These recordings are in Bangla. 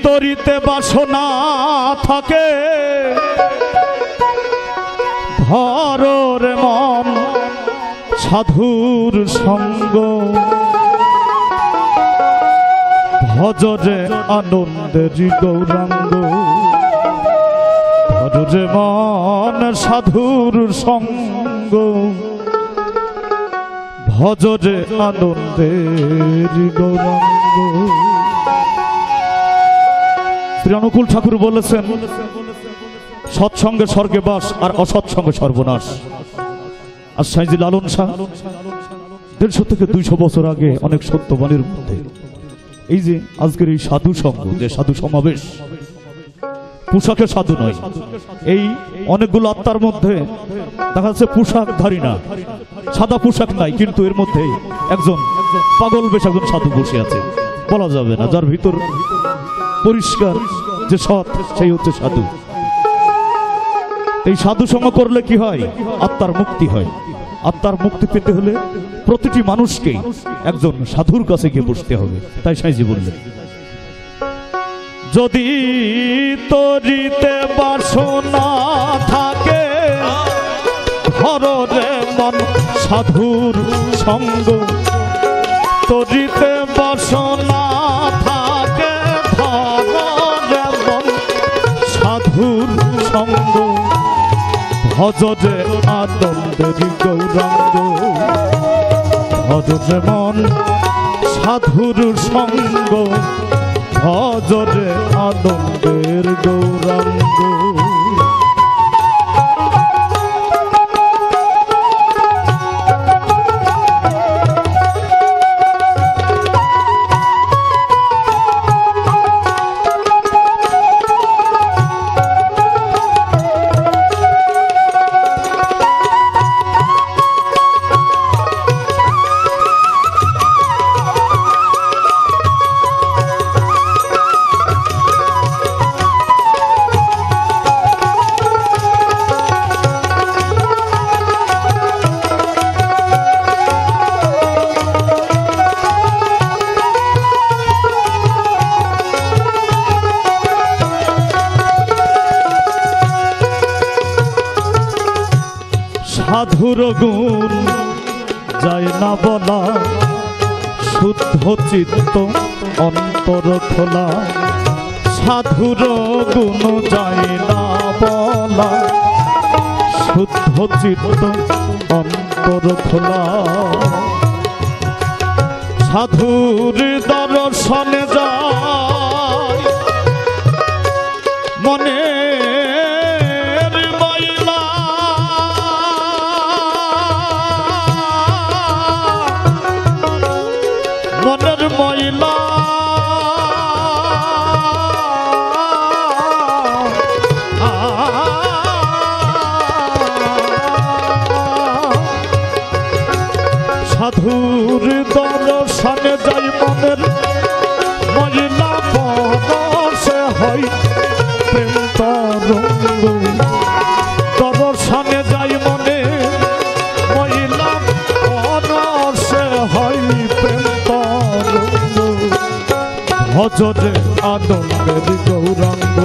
তরিতে বাসনা থাকে ধরর মন সাধুর সঙ্গ ভজরে আনন্দের গৌরাঙ্গ ধররে মন সাধুর সঙ্গ ভজরে আনন্দের গৌরাঙ্গ। শ্রী অনুকূল ঠাকুর বলেছেন সৎসঙ্গে স্বর্গে বাস আর অসৎসঙ্গে সর্বনাশ। আর সাইজি লালন শাহ 150 থেকে 200 বছর আগে অনেক সত্যবাণীর মধ্যে এই যে আজকের এই সাধু সঙ্গ, যে সাধু সমাবেশ, পোশাকে সাধু নয়, এই অনেকগুলো আত্মার মধ্যে দেখা যাচ্ছে পোশাকধারী না, সাদা পোশাক নাই, কিন্তু এর মধ্যে একজন পাগল বেশ একজন সাধু বসে আছে, বলা যাবে না, যার ভিতর পরিষ্কার যে সৎ সেই হচ্ছে সাধু। এই সাধু সঙ্গ করলে কি হয়? আত্মার মুক্তি হয়। আত্মার মুক্তি পেতে হলে প্রতিটি মানুষকে একজন সাধুর কাছে গিয়ে বসতে হবে। তাই সাইজি বললেন যদি তরিতে বাসনা থাকে ধররে মন সাধুর সঙ্গ তরিতে বাসনা থাকে ধররে মন সাধুর সঙ্গ ভজরে আনন্দের গৌরাঙ্গ ভজরে মন সাধুর সঙ্গ ভজরে আনন্দের গৌরাঙ্গ। সাধুর গুণ যায় না বলা শুদ্ধ চিত্ত অন্তর খোলা সাধুর গুণ যায় না বলা শুদ্ধ চিত্ত অন্তর খোলা সাধুর দর্শনে যায় মনে মনের ময়লা সাধুর দর্শনে যাই মনের ময়লা পরশে হয় প্রেম তরঙ্গ দর্শনে যাই মনে ময়লা পরশে হয় প্রেম তরঙ্গ ভজরে আনন্দের গৌরাঙ্গ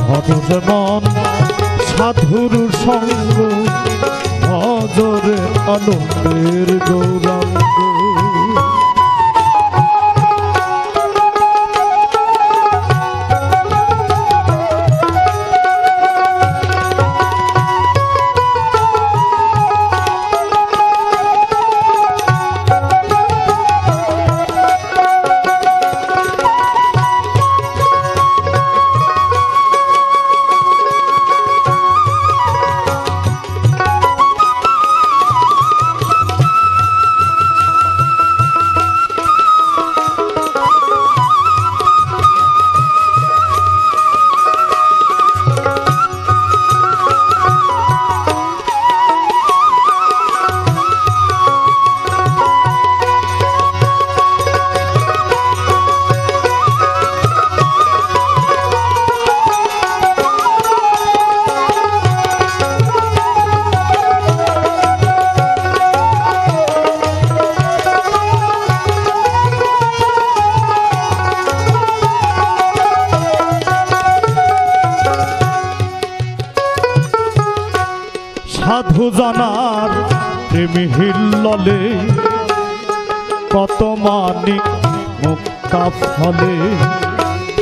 ভজরে মন সাধুর সঙ্গ ভজরে আনন্দের গৌরাঙ্গ। সাধু জানার প্রেমী হিল্ললে কত মানিক মুক্তা ফলে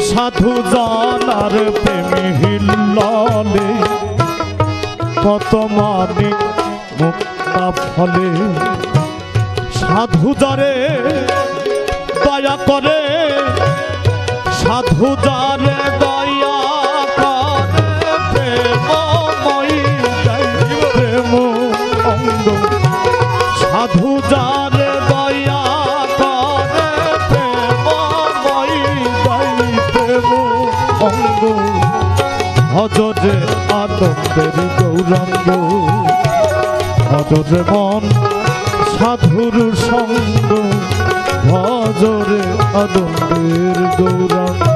সাধু জানার প্রেমী হিল্ললে কত মানিক মুক্তা ফলে সাধু যারে দয়া করে সাধু যারে দয়া করে প্রেমময়ী প্রেম অঙ্গ সাধু যারে দয়া করে প্রেমময়ী প্রেম অঙ্গ ভজরে আনন্দের গৌরাঙ্গ ভজরে মন সাধুর সঙ্গ ভজরে আনন্দের গৌরাঙ্গ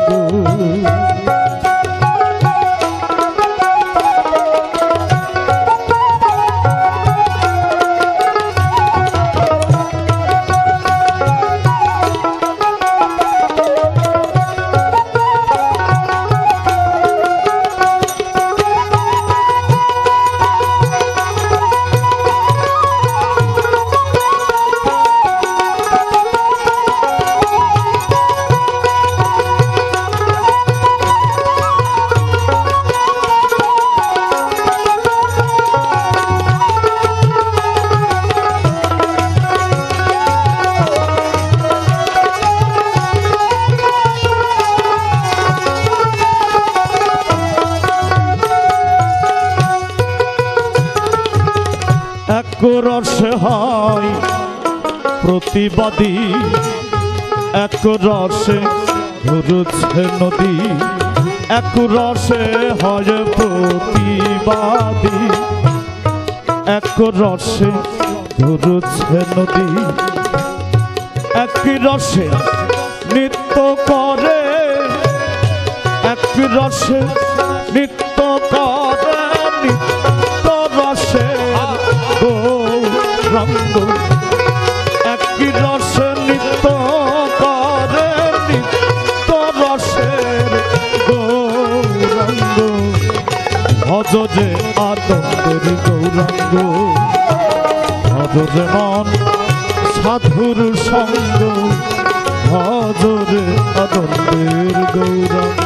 রসে হয় প্রতিবাদী এক রসে ঘুরছে নদী এক রসে হয় প্রতিবাদী এক রসে ঘুরছে নদী এক রসে নৃত্য করে এক রসে নৃত্য করে নিত্য রসে গৌরাঙ্গ এক রসে নৃত্য করে নিত্য রসের গৌরাঙ্গ ভজরে আনন্দের গৌরাঙ্গ ভজরে মন সাধুর সঙ্গ ভজরে আনন্দের গৌরাঙ্গ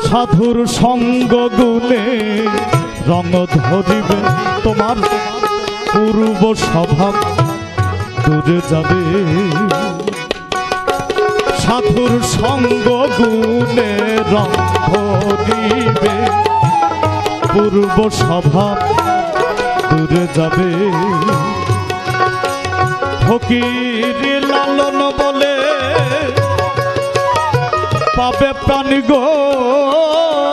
সাধুর সঙ্গ গুণে রঙ ধরিবে তোমার পূর্ব স্বভাব দূরে যাবে সাধুর সঙ্গ গুণে রঙ ধরিবে পূর্ব স্বভাব দূরে যাবে ফকির লালন বলে পাবে প্রাণী গোবিন্দ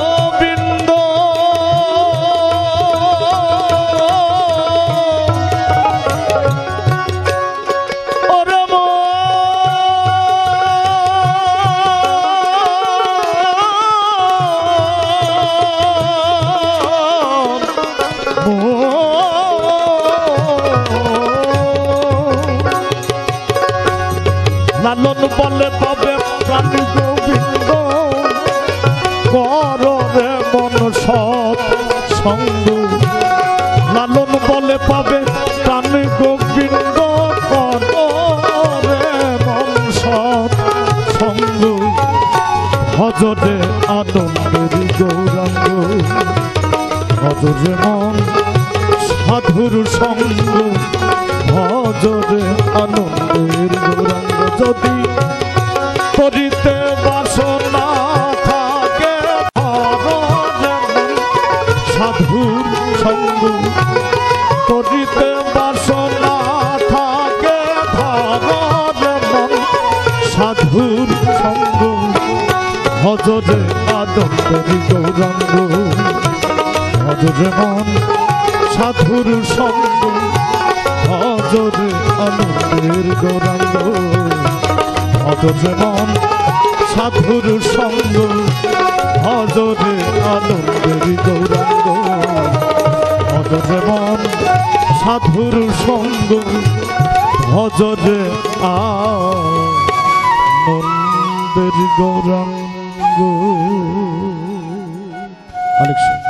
ওরে লালন বলে পাবে প্রাণী গোবিন্দ কররে মন সৎ সঙ্গ লালন বলে পাবে প্রাণী গোবিন্দ কররে মন সৎ সঙ্গ ভজরে আনন্দের গৌরাঙ্গ ভজরে মন সাধুর সঙ্গ ভজরে আনন্দের গৌরাঙ্গ যদি করিতে বাসনা থাকে ভজরে আনন্দের গৌরাঙ্গ ভজরে মন সাধুর সঙ্গ ভজরে আনন্দের গৌরাঙ্গ ভজরে মন সাধুর সঙ্গ ভজরে আনন্দের গৌরাঙ্গ ভজরে মন সাধুর সঙ্গ ভজরে আনন্দের গৌরাঙ্গ। আলেকশন।